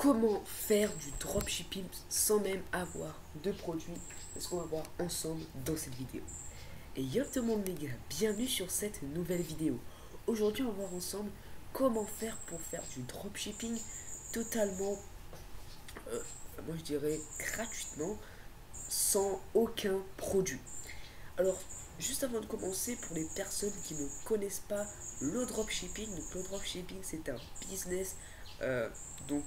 comment faire du dropshipping sans même avoir de produits. C'est ce qu'on va voir ensemble dans cette vidéo. Et yo tout le monde les gars, bienvenue sur cette nouvelle vidéo. Aujourd'hui on va voir ensemble comment faire pour faire du dropshipping totalement, moi je dirais gratuitement, sans aucun produit. Alors, juste avant de commencer, pour les personnes qui ne connaissent pas le dropshipping, donc le dropshipping c'est un business donc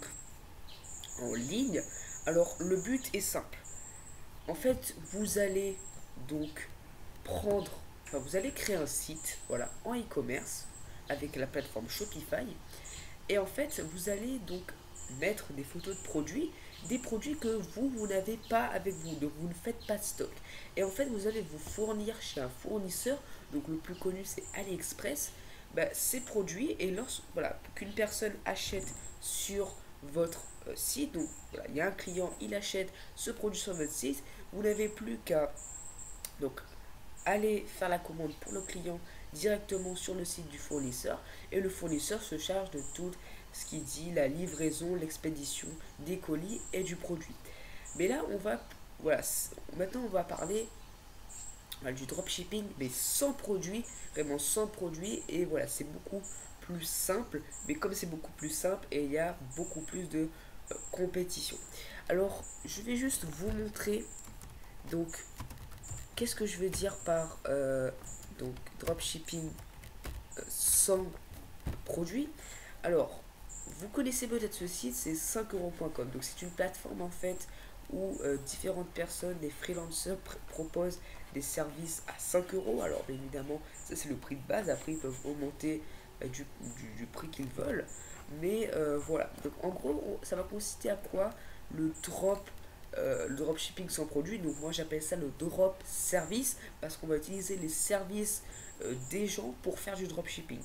en ligne. Alors, le but est simple. En fait, vous allez donc vous allez créer un site, voilà, en e-commerce avec la plateforme Shopify. Et en fait, vous allez donc mettre des photos de produits, des produits que vous n'avez pas avec vous, donc vous ne faites pas de stock. Et en fait, vous allez vous fournir chez un fournisseur, donc le plus connu c'est AliExpress, ces produits. Et voilà, qu'une personne achète sur votre site, donc voilà, il y a un client, il achète ce produit sur votre site, vous n'avez plus qu'à donc aller faire la commande pour le client directement sur le site du fournisseur, et le fournisseur se charge de tout ce qui dit la livraison, l'expédition des colis et du produit. Mais là, voilà, maintenant on va parler du dropshipping, mais sans produit, vraiment sans produit, et voilà, c'est beaucoup plus simple, mais comme c'est beaucoup plus simple, et il y a beaucoup plus de compétition. Alors, je vais juste vous montrer, donc, qu'est-ce que je veux dire par donc dropshipping sans produit. Alors, vous connaissez peut-être ce site, c'est 5euros.com. Donc c'est une plateforme en fait où différentes personnes, des freelancers proposent des services à 5 euros. Alors bien évidemment, ça c'est le prix de base. Après, ils peuvent augmenter du prix qu'ils veulent. Mais voilà. Donc en gros, ça va consister à quoi le dropshipping sans produit. Donc moi j'appelle ça le drop service parce qu'on va utiliser les services des gens pour faire du dropshipping.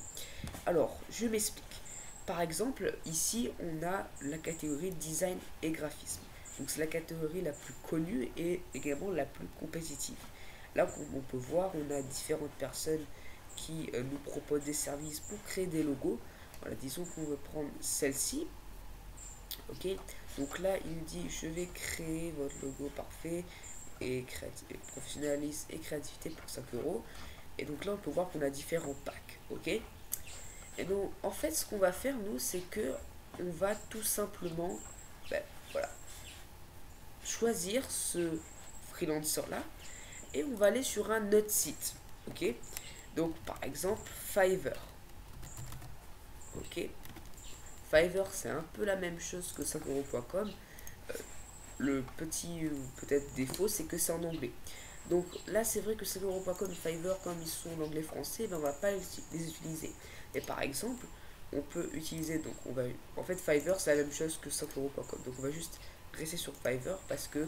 Alors, je m'explique. Par exemple, ici, on a la catégorie design et graphisme. Donc, c'est la catégorie la plus connue et également la plus compétitive. Là, comme on peut voir, on a différentes personnes qui nous proposent des services pour créer des logos. Voilà, disons qu'on veut prendre celle-ci. Ok, donc là, il nous dit je vais créer votre logo parfait et professionnalisme et créativité pour 5 euros. Et donc là, on peut voir qu'on a différents packs. Ok, et donc, en fait, ce qu'on va faire, nous, c'est que on va tout simplement, voilà, choisir ce freelancer-là et on va aller sur un autre site. Ok. Donc, par exemple, Fiverr. Ok. Fiverr, c'est un peu la même chose que 5euros.com. Le petit, peut-être, défaut, c'est que c'est en anglais. Donc là, c'est vrai que 5euros.com et Fiverr, comme ils sont en anglais-français, on va pas les utiliser. Mais par exemple, on peut utiliser, donc en fait, Fiverr, c'est la même chose que 5euros.com. Donc on va juste rester sur Fiverr parce que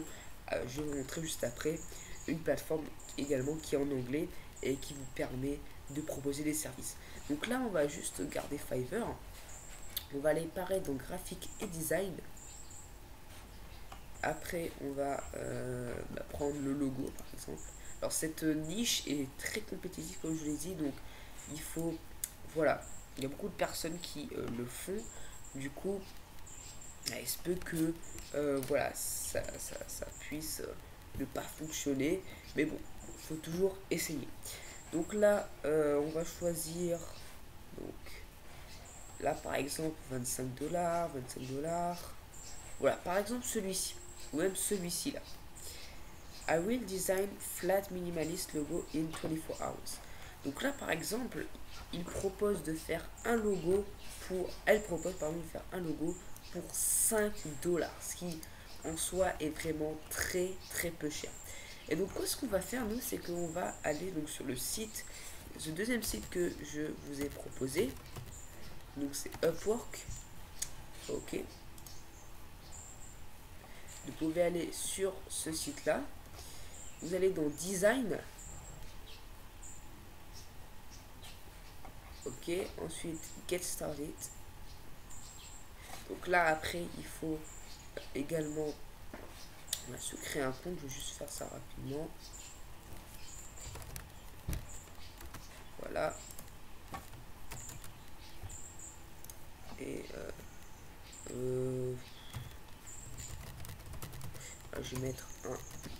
je vais vous montrer juste après une plateforme également qui est en anglais et qui vous permet de proposer des services. Donc là, on va juste garder Fiverr. On va aller pareil dans graphique et design. Après, on va prendre le logo, par exemple. Alors, cette niche est très compétitive, comme je l'ai dit, donc il faut, voilà, il y a beaucoup de personnes qui le font. Du coup, il se peut que, voilà, ça puisse ne pas fonctionner, mais bon, il faut toujours essayer. Donc là, on va choisir, donc là, par exemple, 25$, 25$. Voilà, par exemple, celui-ci, ou même celui-ci là. I will design flat minimalist logo in 24 hours. Donc là, par exemple, elle propose pardon, de faire un logo pour 5$, ce qui en soi est vraiment très très peu cher. Et donc, ce qu'on va faire, nous, c'est qu'on va aller donc sur le site, ce deuxième site que je vous ai proposé. Donc, c'est Upwork. Ok. Vous pouvez aller sur ce site-là. Vous allez dans Design. Ok, ensuite Get Started. Donc là, après, il faut également se créer un compte. Je vais juste faire ça rapidement. Voilà. Et je vais mettre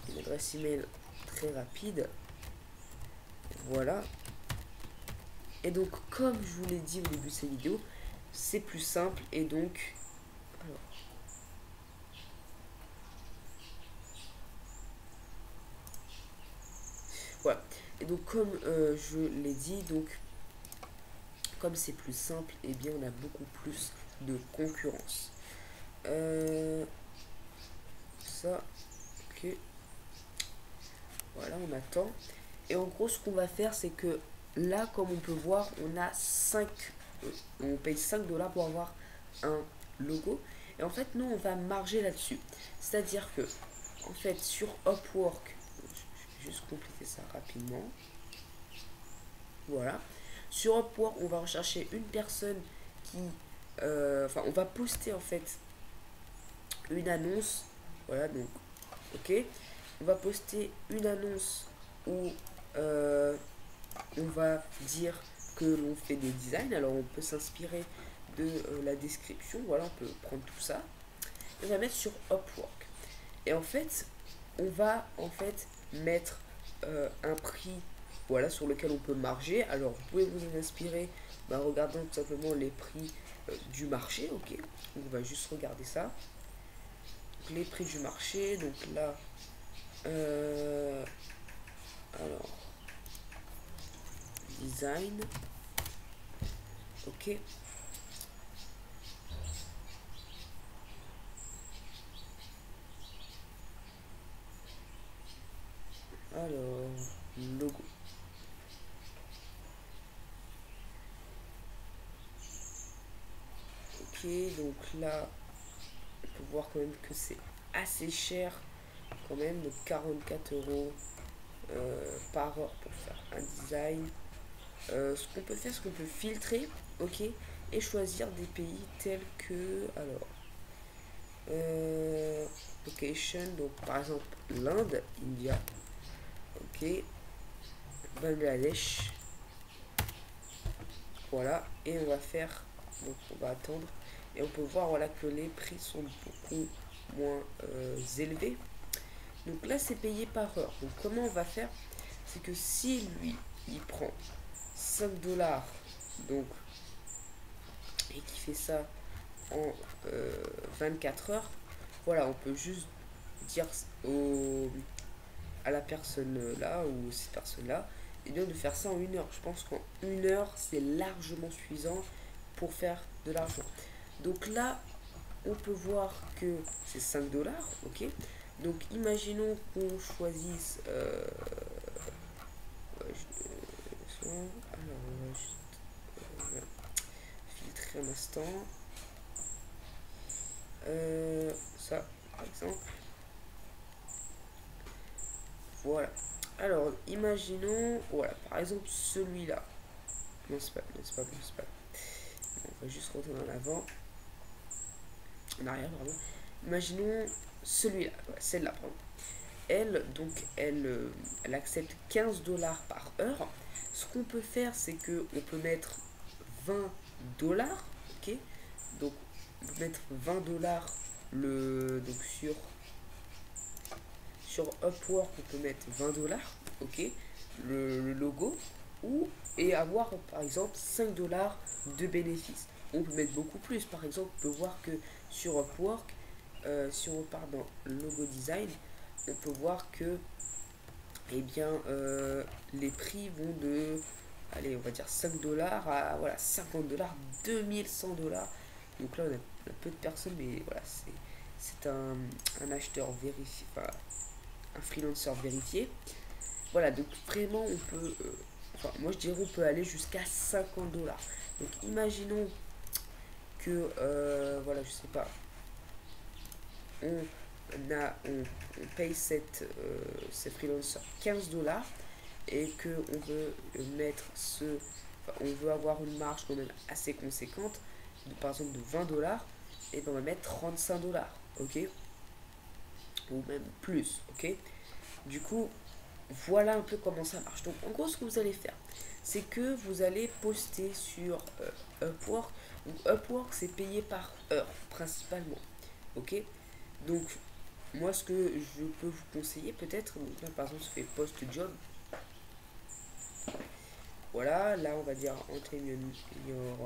une adresse email très rapide. Voilà. Et donc, comme je vous l'ai dit au début de cette vidéo, c'est plus simple. Et donc, alors, voilà. Et donc, comme je l'ai dit, donc, comme c'est plus simple, et bien, on a beaucoup plus de concurrence. Ça, ok. Voilà, on attend. Et en gros, ce qu'on va faire, c'est que là, comme on peut voir, on a 5, on paye 5 dollars pour avoir un logo. Et en fait, nous, on va marger là-dessus. C'est-à-dire que, en fait, sur Upwork, je vais juste compléter ça rapidement. Voilà. Sur Upwork, on va rechercher une personne qui, enfin, on va poster en fait une annonce. Voilà, donc, ok. On va poster une annonce où on va dire que l'on fait des designs. Alors, on peut s'inspirer de la description. Voilà, on peut prendre tout ça. Et on va mettre sur Upwork. Et en fait, on va en fait mettre un prix, voilà, sur lequel on peut marger. Alors, vous pouvez vous en inspirer en regardant tout simplement les prix du marché, ok. Donc, on va juste regarder ça. Donc, les prix du marché, donc là, alors, design, ok. Alors, logo. Ok, donc là, on peut voir quand même que c'est assez cher, quand même, de 44 euros par heure pour faire un design. Ce qu'on peut faire, c'est qu'on peut filtrer, ok, et choisir des pays tels que, alors, location, donc par exemple l'Inde, India, ok, Bangladesh, voilà, et on va faire, donc on va attendre, et on peut voir voilà que les prix sont beaucoup moins élevés. Donc là c'est payé par heure. Donc comment on va faire? C'est que si lui il prend 5 dollars, donc, et qui fait ça en 24 heures, voilà, on peut juste dire à la personne là ou ces personnes là, et bien de faire ça en 1 heure. Je pense qu'en 1 heure c'est largement suffisant pour faire de l'argent. Donc là, on peut voir que c'est 5 dollars, ok. Donc imaginons qu'on choisisse alors on va juste filtrer un instant. Ça, par exemple. Voilà. Alors, imaginons, voilà, par exemple, celui-là. Non, c'est pas, non, c'est pas bon, c'est pas. On va juste retourner en avant. En arrière, pardon. Imaginons celui-là, ouais, celle-là, pardon. Elle, donc, elle accepte 15 dollars par heure. Ce qu'on peut faire, c'est que on peut mettre 20 dollars, ok. Donc, on peut mettre 20 dollars donc sur Upwork, on peut mettre 20 dollars, ok, le logo, ou et avoir par exemple 5 dollars de bénéfices. On peut mettre beaucoup plus. Par exemple, on peut voir que sur Upwork, si on repart dans logo design, on peut voir que eh bien, les prix vont de, allez, on va dire 5 dollars à voilà, 50 dollars, 2100 dollars. Donc là, on a peu de personnes, mais voilà, c'est un acheteur vérifié, enfin, un freelancer vérifié. Voilà, donc vraiment, on peut, enfin, moi je dirais on peut aller jusqu'à 50 dollars. Donc imaginons que, voilà, je sais pas, on paye ces freelancers 15 dollars et que on veut mettre enfin, on veut avoir une marge quand même assez conséquente, par exemple de 20 dollars, et ben on va mettre 35 dollars, ok, ou même plus, ok. Du coup, voilà un peu comment ça marche. Donc en gros, ce que vous allez faire, c'est que vous allez poster sur Upwork. Donc Upwork, c'est payé par heure principalement, ok. Donc moi, ce que je peux vous conseiller, peut-être, donc là, par exemple, je fais post-job. Voilà, là, on va dire entrer your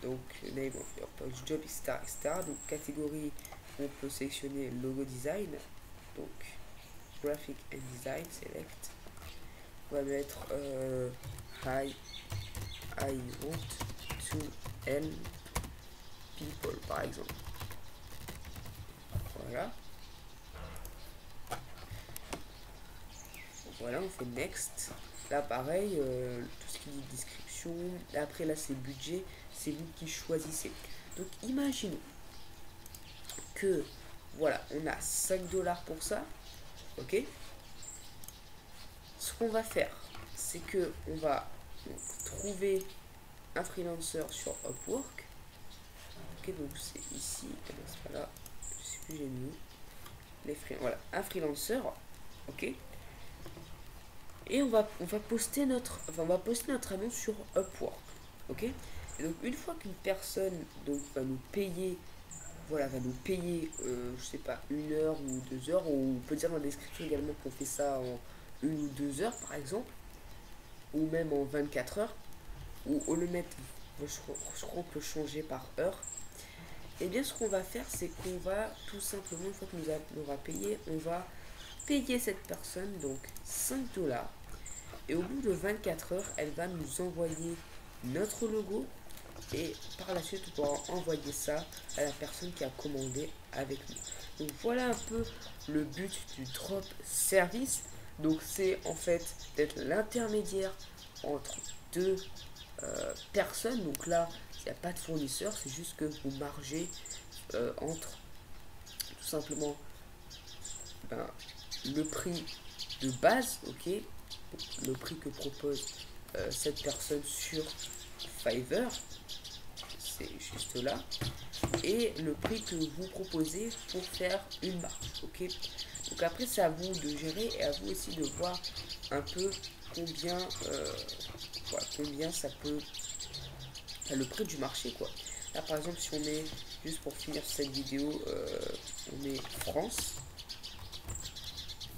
donc name of your post-job, etc., etc. Donc, catégorie, on peut sélectionner logo design. Donc, graphic and design, select. On va mettre hi, I want to help people, par exemple. Voilà. Voilà, on fait next. Là, pareil, tout ce qui est description. Après, là, c'est budget. C'est vous qui choisissez. Donc, imaginons que, voilà, on a 5 dollars pour ça. Ok. Ce qu'on va faire, c'est que on va donc, trouver un freelancer sur Upwork. Ok, donc c'est ici. C'est pas là. Je sais plus, j'ai mis les voilà, un freelancer. Ok. Et on va poster notre annonce sur Upwork. Ok. Et donc une fois qu'une personne donc va nous payer, voilà, va nous payer, je sais pas, 1 heure ou 2 heures, ou on peut dire dans la description également qu'on fait ça en 1 ou 2 heures par exemple, ou même en 24 heures, ou au le mettre, je crois qu'on peut changer par heure. Et bien ce qu'on va faire, c'est qu'on va tout simplement, une fois que nous aura payé, on va payer cette personne donc 5 dollars. Et au bout de 24 heures, elle va nous envoyer notre logo. Et par la suite, on pourra envoyer ça à la personne qui a commandé avec nous. Donc voilà un peu le but du drop service. Donc c'est en fait d'être l'intermédiaire entre deux personnes. Donc là, il n'y a pas de fournisseur, c'est juste que vous margez entre tout simplement ben, le prix de base, ok, le prix que propose cette personne sur Fiverr, c'est juste là, et le prix que vous proposez pour faire une marge, ok. Donc après c'est à vous de gérer et à vous aussi de voir un peu combien, voilà, combien ça peut, enfin, le prix du marché quoi. Là par exemple si on met, juste pour finir cette vidéo, on met France.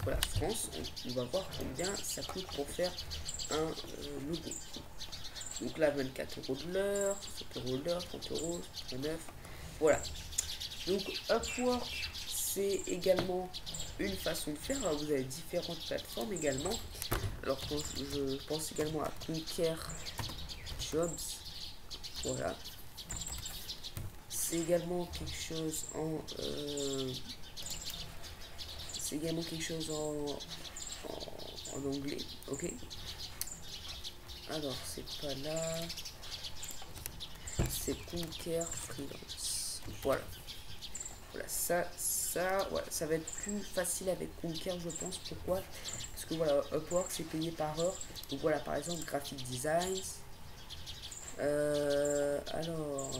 Voilà, France, on va voir combien ça coûte pour faire un logo. Donc là, 24 € de l'heure, 7 € de l'heure, 30 €, 39. Voilà. Donc Upwork, c'est également une façon de faire. Alors, vous avez différentes plateformes également. Alors je pense également à Conquer Jobs. Voilà. C'est également quelque chose en... c'est également quelque chose en anglais, ok. Alors c'est pas là, c'est Conquer Freelance. Voilà, voilà voilà, ça va être plus facile avec Conquer, je pense. Pourquoi? Parce que voilà, Upwork c'est payé par heure. Donc voilà, par exemple graphic design. Alors,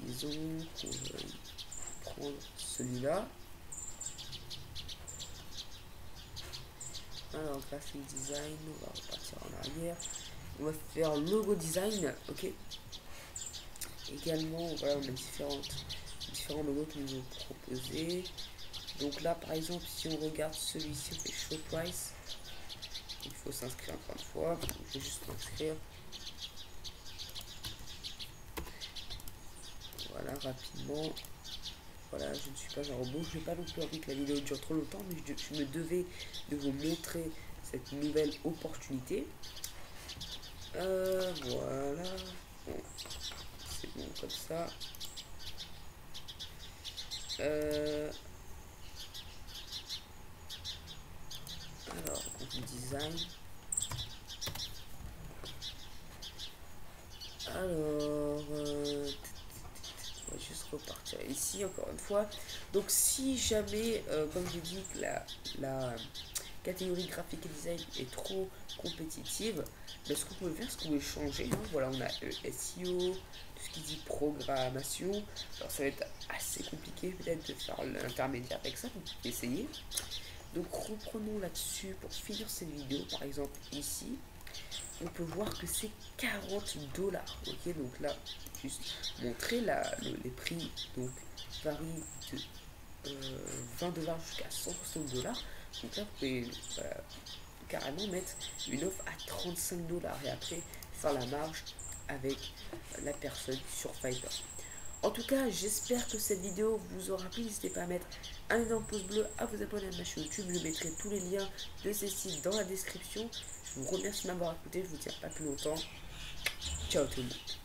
disons qu'on va prendre celui-là. Alors, graphic design, on va repartir en arrière. On va faire logo design, ok. Également, voilà, on a différents logos qui nous ont proposés. Donc là, par exemple, si on regarde celui-ci, on fait show price. Il faut s'inscrire encore une fois. Je vais juste m'inscrire. Voilà, rapidement. Voilà, je ne suis pas un robot. Je n'ai pas non plus envie que la vidéo dure trop longtemps, mais je me devais de vous montrer cette nouvelle opportunité. Voilà. Bon, c'est bon comme ça. Alors, design. Alors, on va juste repartir ici encore une fois. Donc, si jamais, comme je dis, que la catégorie graphique et design est trop compétitive, ben, ce qu'on peut faire, ce qu'on peut changer, hein, voilà, on a SEO, tout ce qui dit programmation. Alors, ça va être assez compliqué peut-être de faire l'intermédiaire avec ça, vous pouvez essayer. Donc, reprenons là-dessus pour finir cette vidéo. Par exemple, ici, on peut voir que c'est 40 $. Ok, donc là, juste montrer les prix, donc varient de 20 $ jusqu'à 160 $. Donc là, vous pouvez carrément mettre une offre à 35 $ et après faire la marge avec la personne sur Fiverr. En tout cas, j'espère que cette vidéo vous aura plu. N'hésitez pas à mettre un énorme pouce bleu, à vous abonner à ma chaîne YouTube. Je mettrai tous les liens de ces sites dans la description. Je vous remercie de m'avoir écouté. Je vous tiens pas plus longtemps. Ciao tout le monde.